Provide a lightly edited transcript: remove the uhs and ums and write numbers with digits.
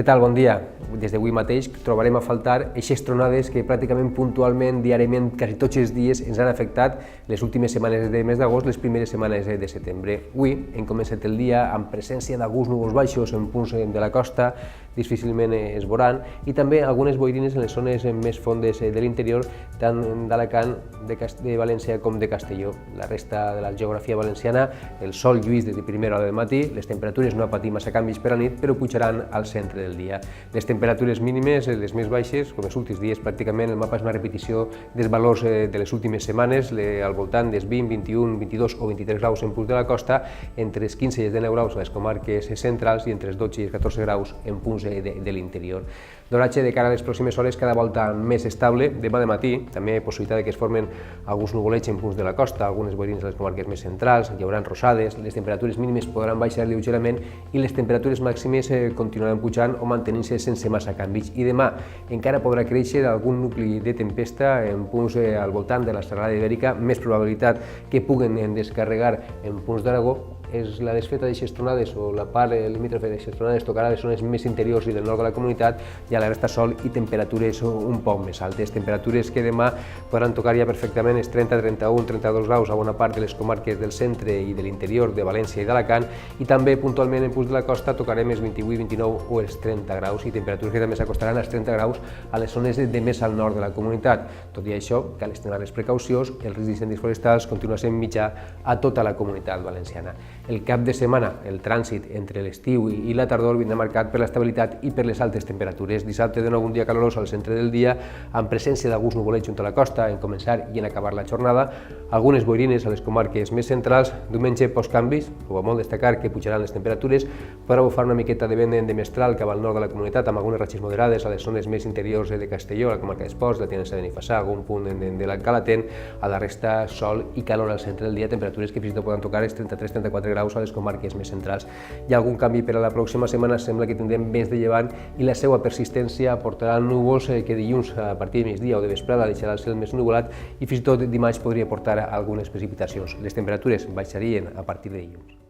Què tal? Bon dia. Des d'avui mateix trobarem a faltar eixes tronades que pràcticament puntualment, diàriament, quasi tots els dies ens han afectat les últimes setmanes del mes d'agost, les primeres setmanes de setembre. Avui hem començat el dia amb presència d'alguns núvols baixos en punts de la costa, difícilment es veuran, i també algunes boirines en les zones més fondes de l'interior, tant d'Alacant, de València com de Castelló. La resta de la geografia valenciana, el sol lluís des de primera hora del matí, les temperatures no han patit massa canvis per a nit, però pujaran al centre del dia. Les temperatures mínimes, les més baixes, com els últims dies, pràcticament el mapa és una repetició dels valors de les últimes setmanes, al voltant dels 20, 21, 22 o 23 graus en punts de la costa, entre els 15 i els 19 graus a les comarques centrals i entre els 12 i els 14 graus en punts de l'interior. L'oratge de cara a les pròximes hores cada volta més estable. Demà de matí també hi ha possibilitat que es formen alguns nuvolets en punts de la costa, algunes boirines a les comarques més centrals, hi haurà rosades, les temperatures mínimes podran baixar lleugerament i les temperatures màximes continuaran pujant o mantenint-se sense massa canvis. I demà encara podrà créixer algun nucli de tempesta en punts al voltant de la serralada ibèrica, més probabilitat que puguen descarregar en punts d'Aragó. És la desfeta d'aixes tronades o la part limítrofe d'aixes tronades tocarà les zones més interiors i del nord de la comunitat, i a la resta sol i temperatures un poc més altes. Temperatures que demà podran tocar ja perfectament els 30, 31, 32 graus a bona part de les comarques del centre i de l'interior de València i d'Alacant, i també puntualment en punts de la costa tocarem els 28, 29 o els 30 graus, i temperatures que també s'acostaran als 30 graus a les zones de més al nord de la comunitat. Tot i això, cal extremar les precaucions, el risc d'incendis forestals continua sent mitjà a tota la comunitat valenciana. El cap de setmana, el trànsit entre l'estiu i la tardor vindrà marcat per l'estabilitat i per les altes temperatures. Dissabte de nou un dia calorós al centre del dia, amb presència d'alguns nuvolets junt a la costa en començar i en acabar la jornada, algunes boirines a les comarques més centrals. Diumenge, postcanvis, ho va molt destacar que pujaran les temperatures, podrà bufar una miqueta de vent de mestral cap al nord de la comunitat, amb algunes ratxes moderades a les zones més interiors de Castelló, a la comarca d'Esports, la Tinença de Benifassà, algun punt de l'Alcalatén. A la resta, sol i calor al centre del dia, temperatures que fins i tot poden tocar els 33-34 graus a les comarques més centrals. Hi ha algun canvi per a la pròxima setmana, sembla que tindrem vents de llevant i la seva persistència portarà núvols que dilluns a partir de migdia o de vesprada deixarà el cel més nuvolat, i fins i tot dimarts podria portar algunes precipitacions. Les temperatures baixarien a partir de dilluns.